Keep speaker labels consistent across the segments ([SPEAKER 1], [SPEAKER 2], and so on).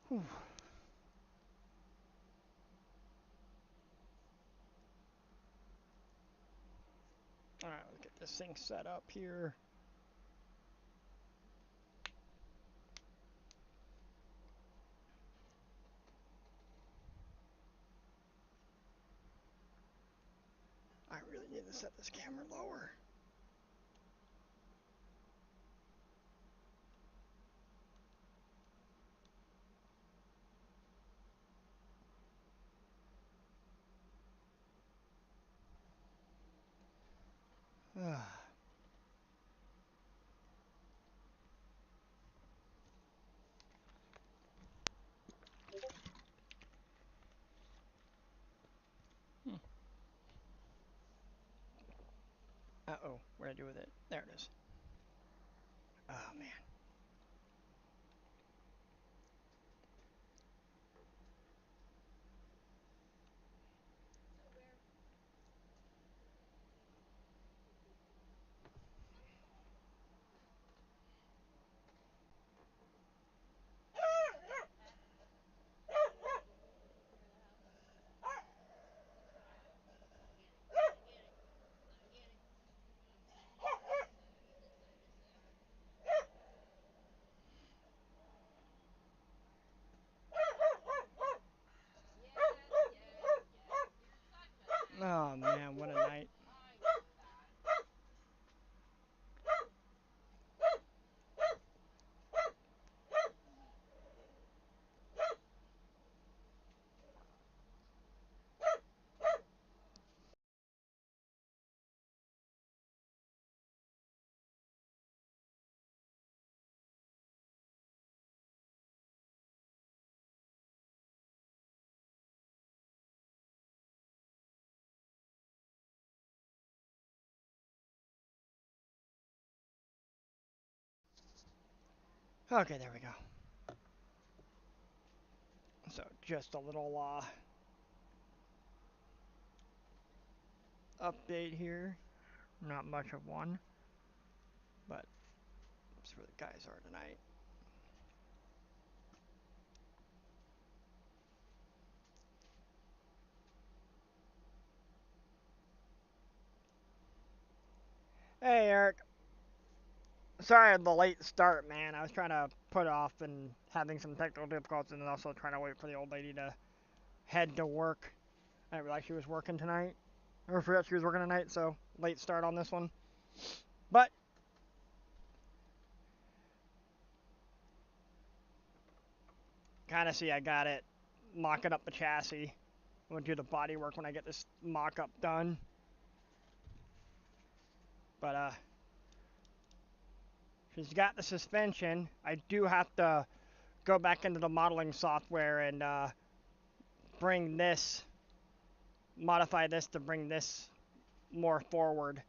[SPEAKER 1] Whew. Alright, let's get this thing set up here. I really need to set this camera lower. Uh-oh, what did I do with it? There it is. Oh, man. Oh, man, what a night. Okay, there we go. So, just a little, update here. Not much of one, but that's where the guys are tonight. Hey, Eric. Sorry for the late start, man. I was trying to put off and having some technical difficulties, and also trying to wait for the old lady to head to work. I didn't realize she was working tonight. I forgot she was working tonight, so late start on this one. But kind of see I got it mocking up the chassis. I'm gonna do the body work when I get this mock-up done. But she's got the suspension. I do have to go back into the modeling software and bring this, modify this to bring this more forward,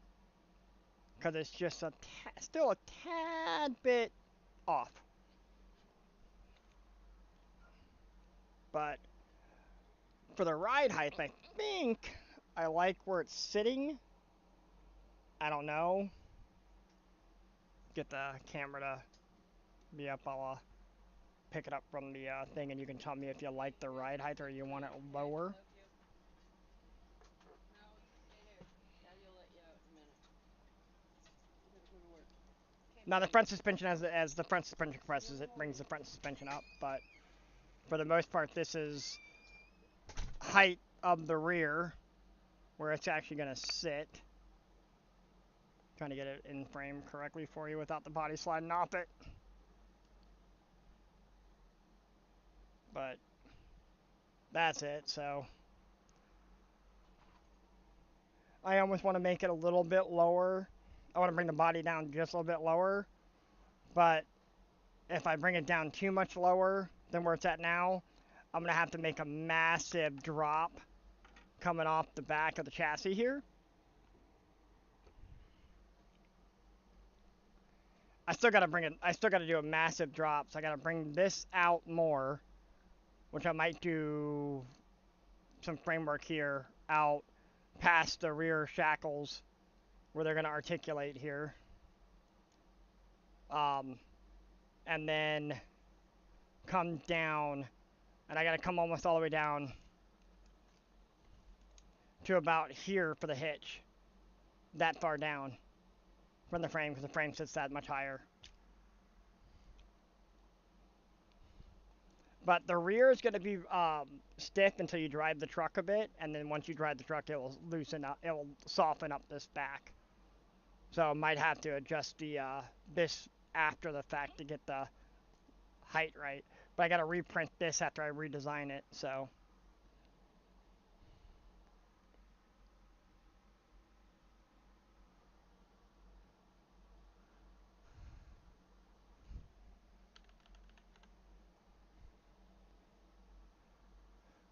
[SPEAKER 1] because it's just still a tad bit off. But for the ride height, I think I like where it's sitting. I don't know. Get the camera to be up. I'll pick it up from the thing, and you can tell me if you like the ride height or you want it lower. Now the front suspension, as the front suspension compresses, it brings the front suspension up. But for the most part, this is height of the rear, where it's actually going to sit. Trying to get it in frame correctly for you without the body sliding off it. But that's it. So I almost want to make it a little bit lower. I want to bring the body down just a little bit lower. But if I bring it down too much lower than where it's at now, I'm going to have to make a massive drop coming off the back of the chassis here. I still got to do a massive drop, so I got to bring this out more, which I might do some framework here out past the rear shackles where they're going to articulate here. And then come down, and I gotta come almost all the way down to about here for the hitch. That far down from the frame, because the frame sits that much higher. But the rear is going to be stiff until you drive the truck a bit, and then once you drive the truck, it will loosen up. It will soften up this back. So I might have to adjust the this after the fact to get the height right. But I got to reprint this after I redesign it. So.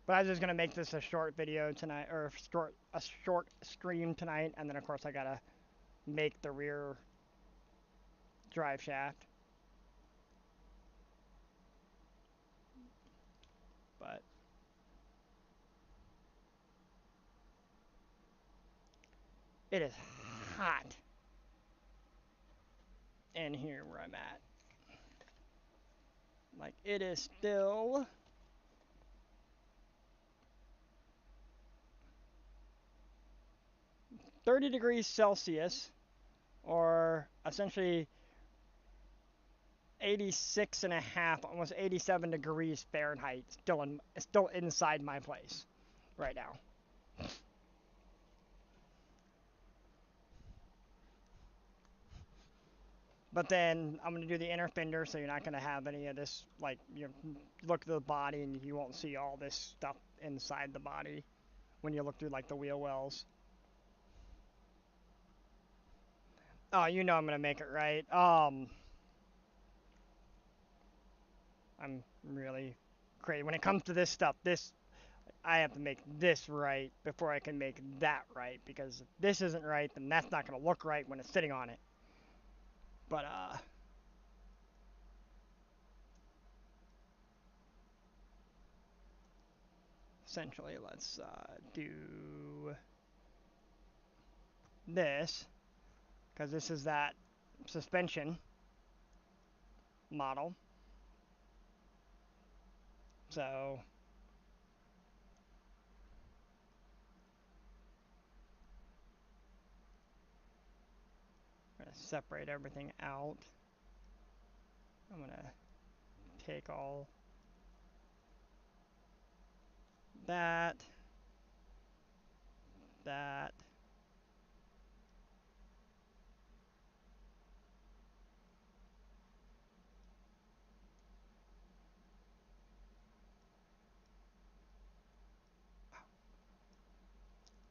[SPEAKER 1] But I was just gonna make this a short video tonight, or a short stream tonight, and then of course I gotta make the rear drive shaft. But it is hot in here where I'm at. Like, it is still 30 degrees Celsius, or essentially 86 and a half, almost 87 degrees Fahrenheit, still inside my place right now. But then I'm gonna do the inner fender, so you're not gonna have any of this. Like, you look at the body and you won't see all this stuff inside the body when you look through like the wheel wells. Oh, you know I'm gonna make it right. I'm really crazy when it comes to this stuff. I have to make this right before I can make that right, because if this isn't right, then that's not gonna look right when it's sitting on it. But essentially, let's do this, because this is that suspension model. So I'm gonna separate everything out. I'm gonna take all that, that,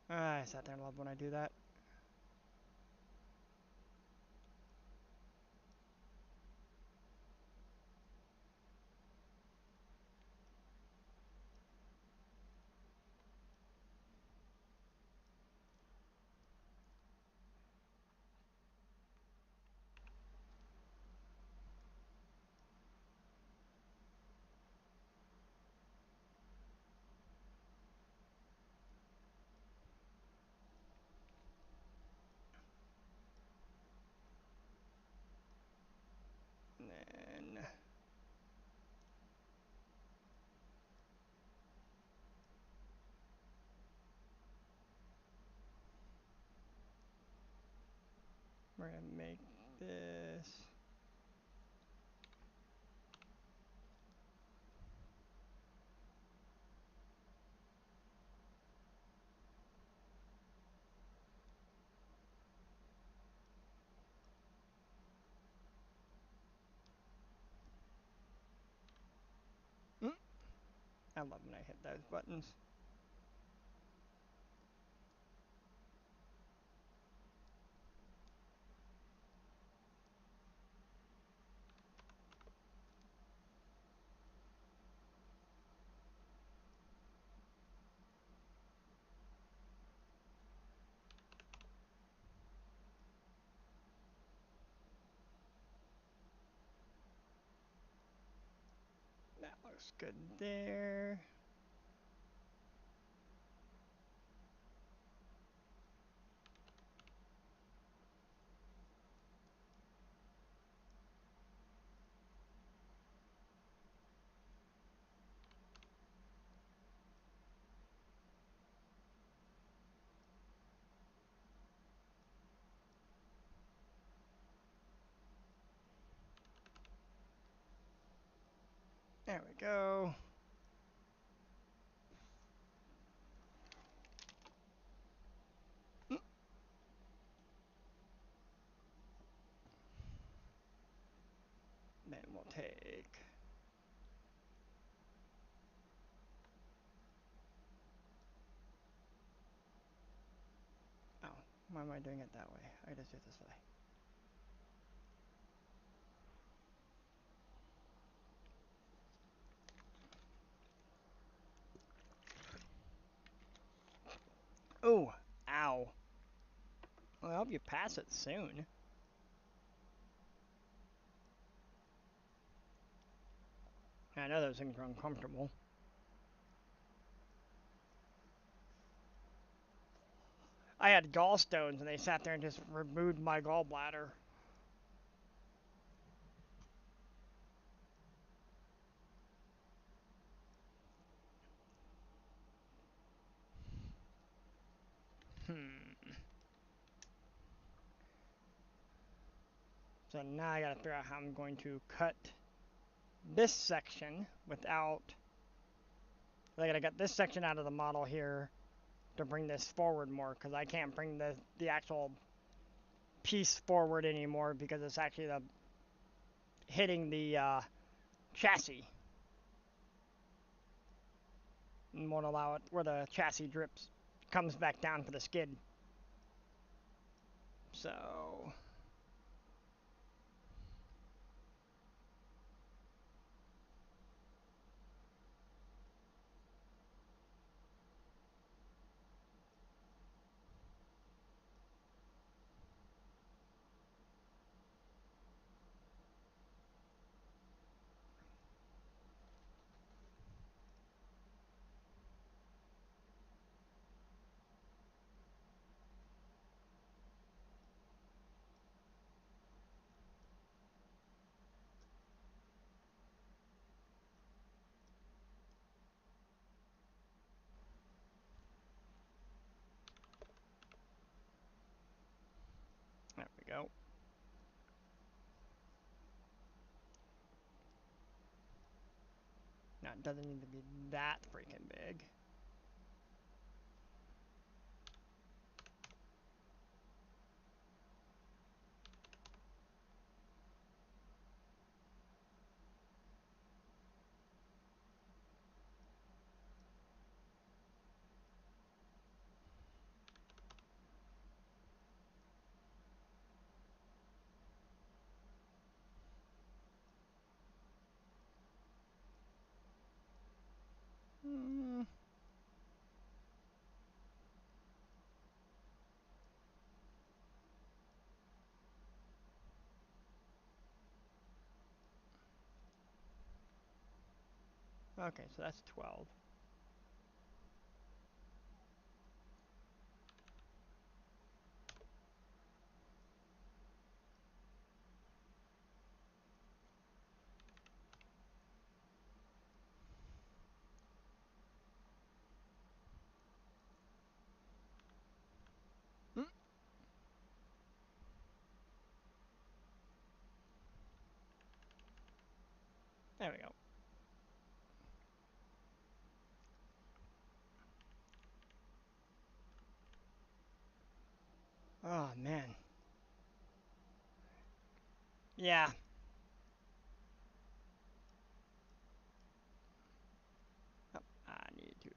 [SPEAKER 1] I sat there and love when I do that. And then we're gonna make this. I love when I hit those buttons. That looks good there. There we go. Then we'll take... Oh, why am I doing it that way? I just do it this way. Oh, ow. Well, I hope you pass it soon. I know those things are uncomfortable. I had gallstones and they sat there and just removed my gallbladder. So now I gotta figure out how I'm going to cut this section without... I gotta get this section out of the model here to bring this forward more, because I can't bring the actual piece forward anymore because it's actually hitting the chassis. And won't allow it where the chassis drips, comes back down for the skid. So... there we go. Now it doesn't need to be that freaking big. Okay, so that's 12. There we go. Oh, man. Yeah. Oh, I need to...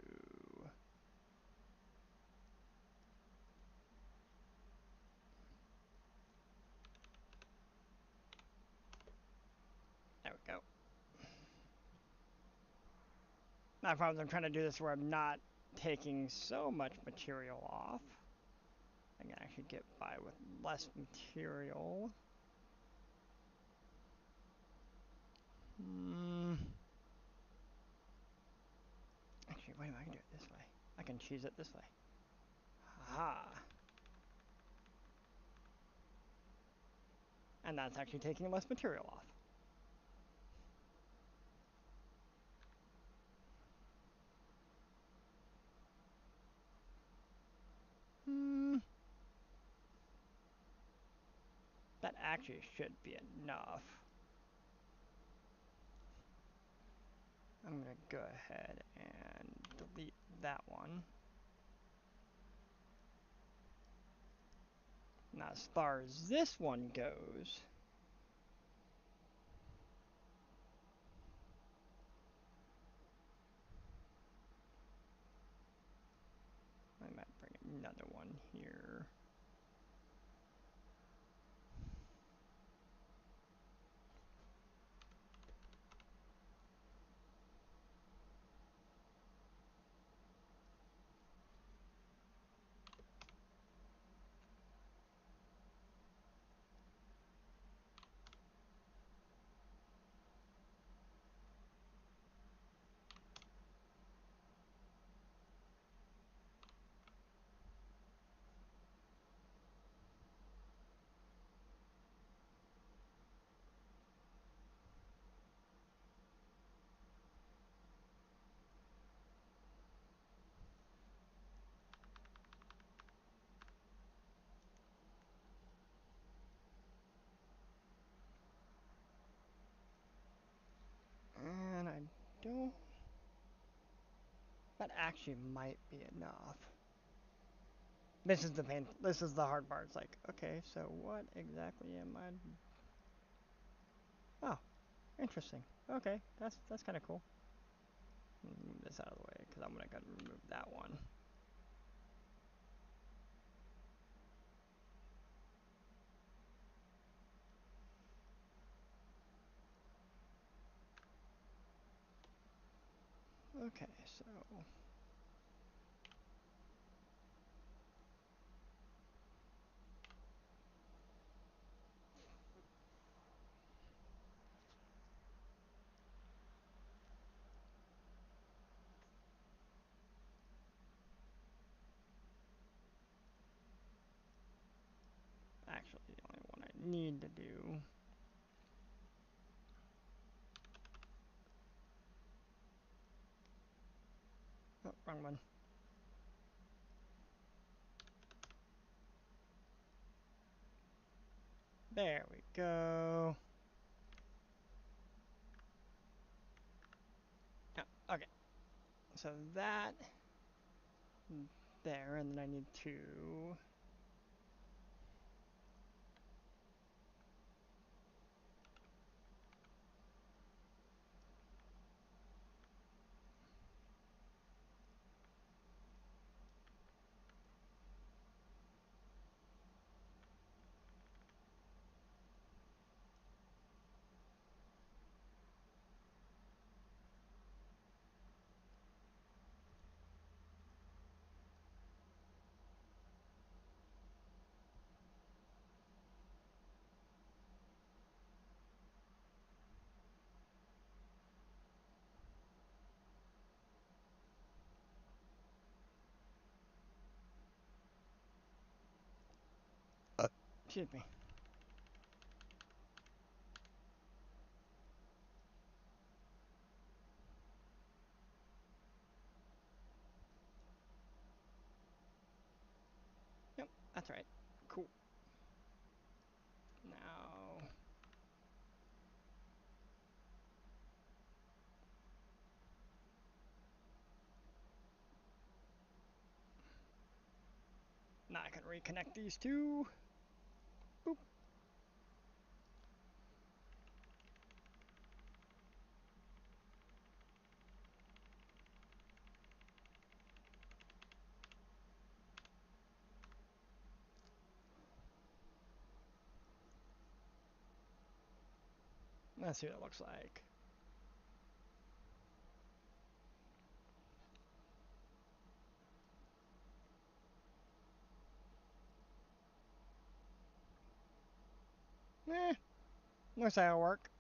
[SPEAKER 1] There we go. Now, if I'm trying to do this where I'm not taking so much material off, I can actually get by with less material. Actually, wait a minute, I can do it this way. I can cheese it this way. Ha! And that's actually taking less material off. That actually should be enough. I'm going to go ahead and delete that one. Now, as far as this one goes, I might bring another one here. And I don't... That actually might be enough. This is the pain. This is the hard part. It's like, okay, so what exactly am I... Oh, interesting. Okay, that's kind of cool. Move this out of the way because I'm gonna remove that one. Okay, so actually the only one I need to do. Oh, wrong one. There we go. Oh, okay, so that there, and then I need to... Excuse me. Yep, that's right. Cool. Now... Now I can reconnect these two. Boop. Let's see what it looks like. Looks like it'll work.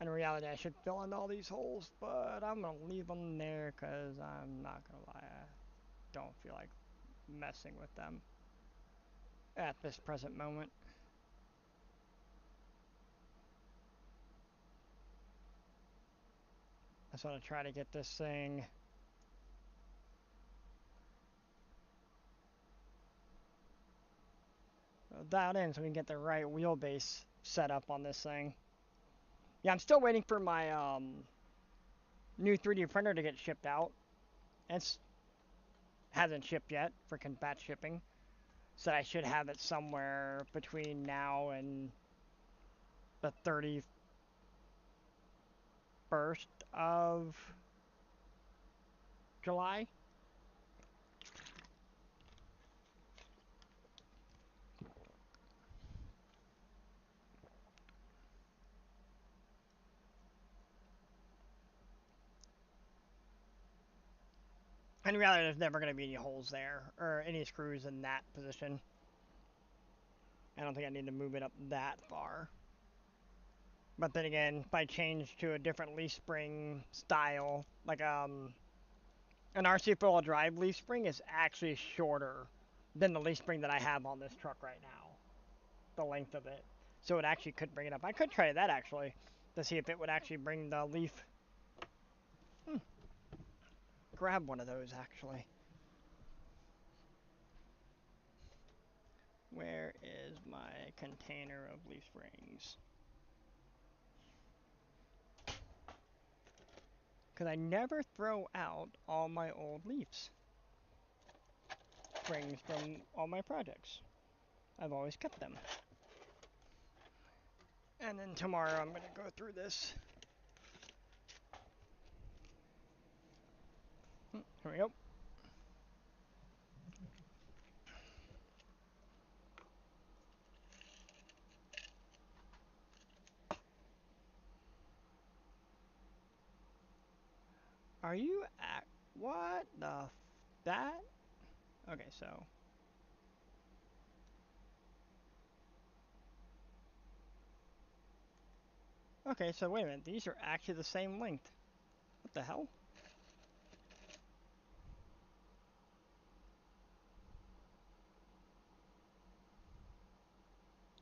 [SPEAKER 1] In reality, I should fill in all these holes, but I'm going to leave them there because I'm not going to lie, I don't feel like messing with them at this present moment. I just want to try to get this thing dialed in so we can get the right wheelbase set up on this thing. Yeah, I'm still waiting for my new 3D printer to get shipped out. It hasn't shipped yet, freaking batch shipping. So I should have it somewhere between now and the 31st of July. And reality, there's never going to be any holes there, or any screws in that position. I don't think I need to move it up that far. But then again, if I change to a different leaf spring style, like an RC four-wheel drive leaf spring is actually shorter than the leaf spring that I have on this truck right now. The length of it. So it actually could bring it up. I could try that actually, to see if it would actually bring the leaf. Grab one of those actually. Where is my container of leaf springs? Because I never throw out all my old leaves. Springs from all my projects. I've always kept them. And then tomorrow I'm going to go through this. Here we go. Are you at... What the... That? Okay, so... Okay, so wait a minute. These are actually the same length. What the hell?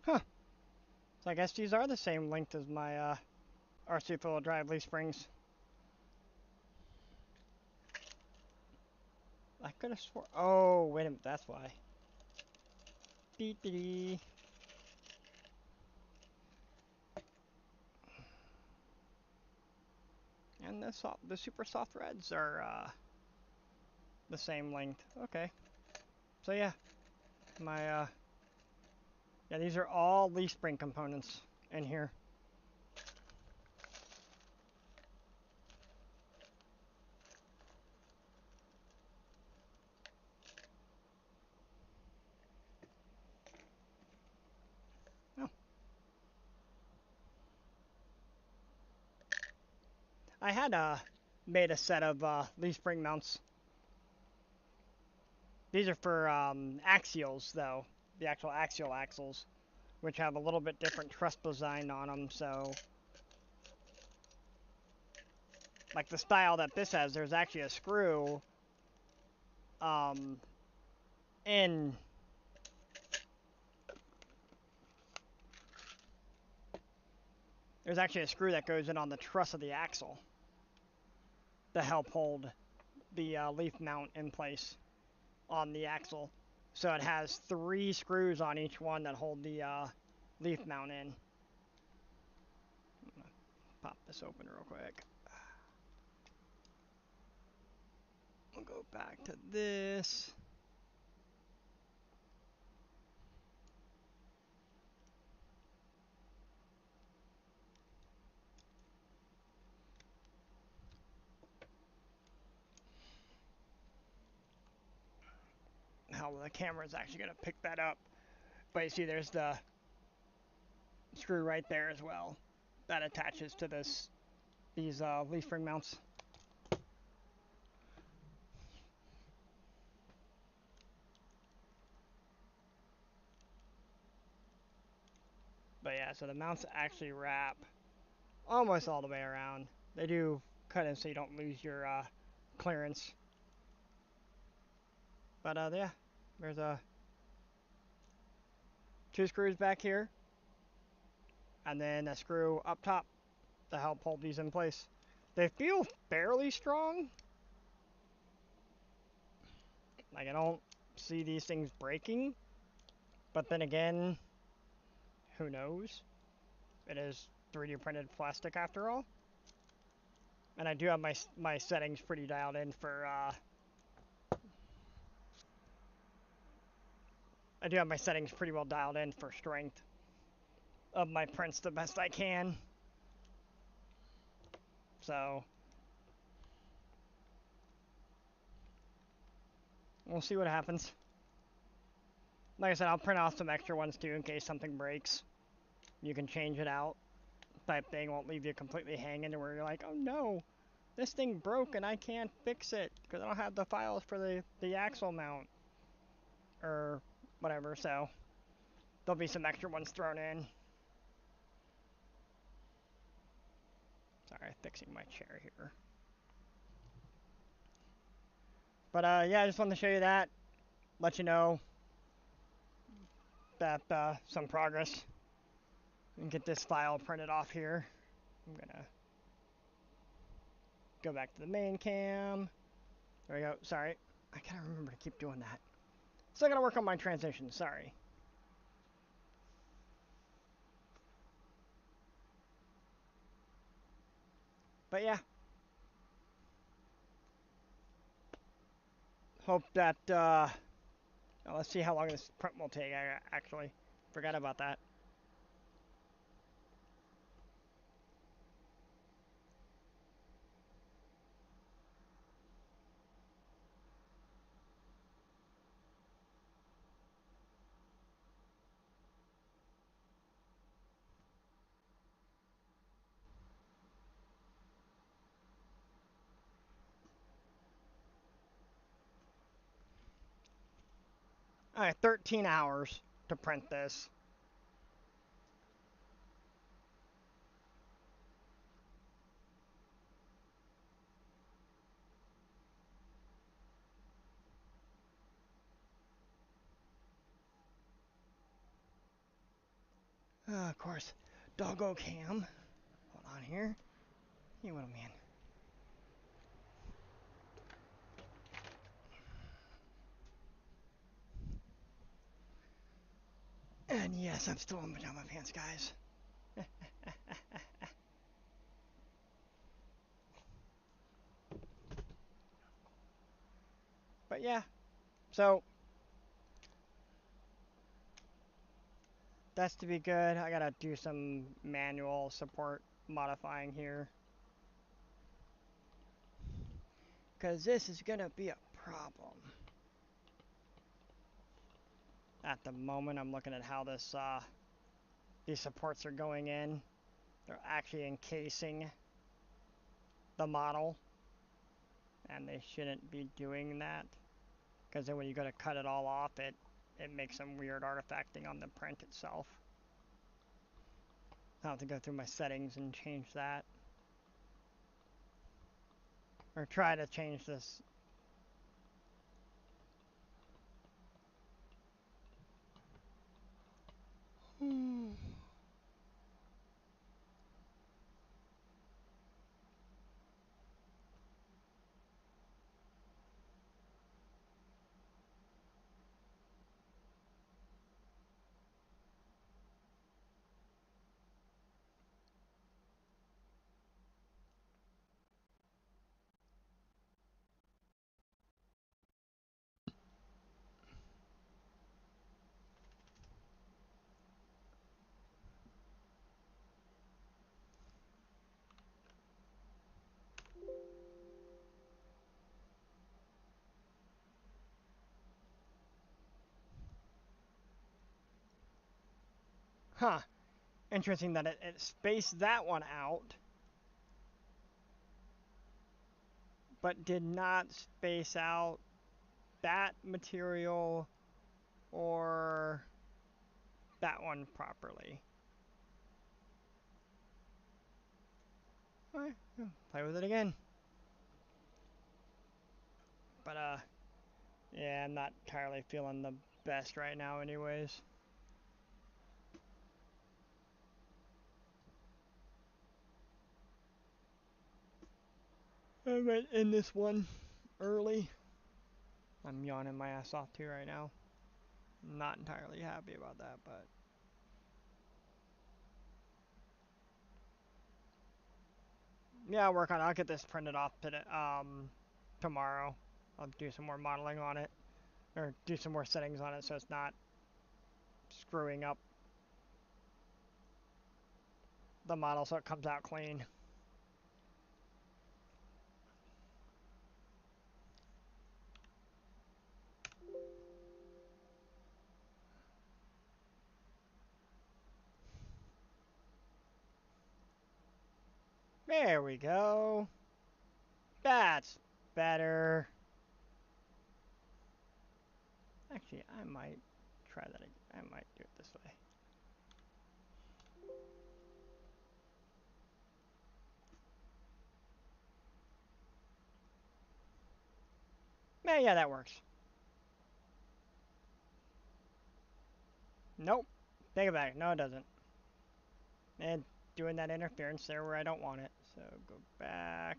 [SPEAKER 1] Huh. So I guess these are the same length as my RC four-wheel drive leaf springs. I could have swore... Oh, wait a minute. That's why. Beep beep. And the super soft reds are the same length. Okay. So yeah, my yeah, these are all leaf spring components in here. Oh. I had made a set of leaf spring mounts. These are for axials though, the actual axial axles, which have a little bit different truss design on them. So, like the style that this has, there's actually a screw in. There's actually a screw that goes in on the truss of the axle to help hold the leaf mount in place on the axle. So it has 3 screws on each one that hold the leaf mount in. I'm gonna pop this open real quick. We'll go back to this. How the camera is actually going to pick that up. But you see there's the screw right there as well that attaches to these leaf spring mounts. But yeah, so the mounts actually wrap almost all the way around. They do cut in so you don't lose your clearance. But yeah, there's 2 screws back here, and then a screw up top to help hold these in place. They feel fairly strong. Like, I don't see these things breaking. But then again, who knows? It is 3D printed plastic after all. And I do have my settings pretty dialed in for, I do have my settings pretty well dialed in for strength of my prints the best I can. So, we'll see what happens. Like I said, I'll print off some extra ones too in case something breaks. You can change it out. Type thing won't leave you completely hanging to where you're like, oh no, this thing broke and I can't fix it because I don't have the files for the axle mount or whatever. So there'll be some extra ones thrown in. Sorry, fixing my chair here. But yeah, I just wanted to show you that. Let you know that some progress. And get this file printed off here. I'm gonna go back to the main cam. There we go. Sorry. I gotta remember to keep doing that. Still gotta work on my transition. Sorry. But yeah. Hope that, well, let's see how long this print will take. I actually forgot about that. Alright, 13 hours to print this. Of course, doggo cam. Hold on here. You little man. And yes, I'm still in pajama pants, guys. But yeah, so that's to be good. I gotta do some manual support modifying here. Because this is gonna be a problem. At the moment, I'm looking at how this, these supports are going in. They're actually encasing the model. And they shouldn't be doing that. Because then when you go to cut it all off, it makes some weird artifacting on the print itself. I'll have to go through my settings and change that. Or try to change this. Huh. Interesting that it spaced that one out, but did not space out that material or that one properly. Alright, play with it again. But, yeah, I'm not entirely feeling the best right now anyways. I might end this one early. I'm yawning my ass off too right now. Not entirely happy about that, but Yeah, I'll work on it. I'll get this printed off today, tomorrow. I'll do some more modeling on it, or do some more settings on it so it's not screwing up the model so it comes out clean. There we go. That's better. Actually, I might try that again. I might do it this way. Yeah, that works. Nope. Take it back. No, it doesn't. And doing that interference there where I don't want it. So go back.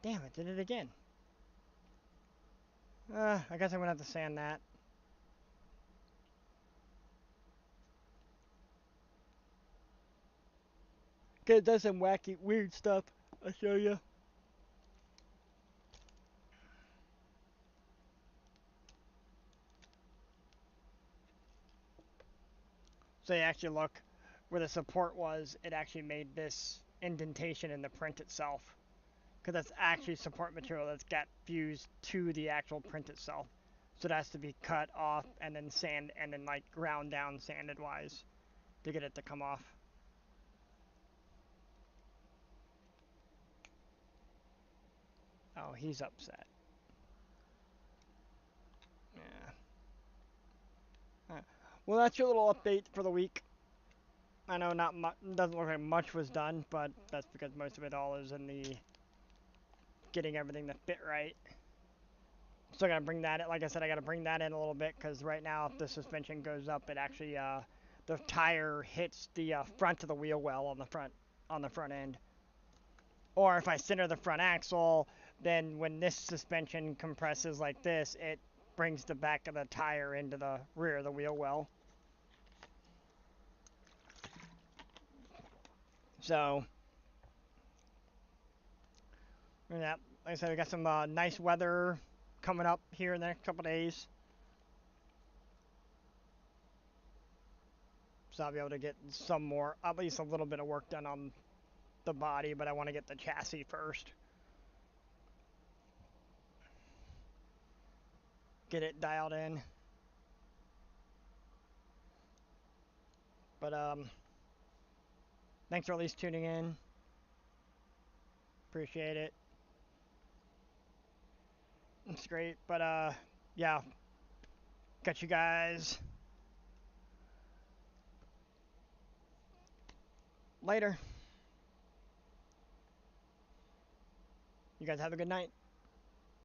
[SPEAKER 1] Damn it, did it again. I guess I'm gonna have to sand that. Cause it does some wacky, weird stuff. I'll show you. So you actually look where the support was, it actually made this indentation in the print itself. Because that's actually support material that's got fused to the actual print itself. So it has to be cut off and then sand and then like ground down sanded wise to get it to come off. Oh, he's upset. Yeah. Well, that's your little update for the week. I know not much, doesn't look like much was done, but that's because most of it all is in the getting everything to fit right. Still gotta bring that in. Like I said, I gotta bring that in a little bit because right now, if the suspension goes up, it actually the tire hits the front of the wheel well on the front end. Or if I center the front axle, then when this suspension compresses like this, it brings the back of the tire into the rear of the wheel well. So, yeah, like I said, we got some nice weather coming up here in the next couple days. So I'll be able to get some more, at least a little bit of work done on the body, but I want to get the chassis first. Get it dialed in. But thanks for at least tuning in. Appreciate it. It's great. But yeah. Catch you guys later. You guys have a good night.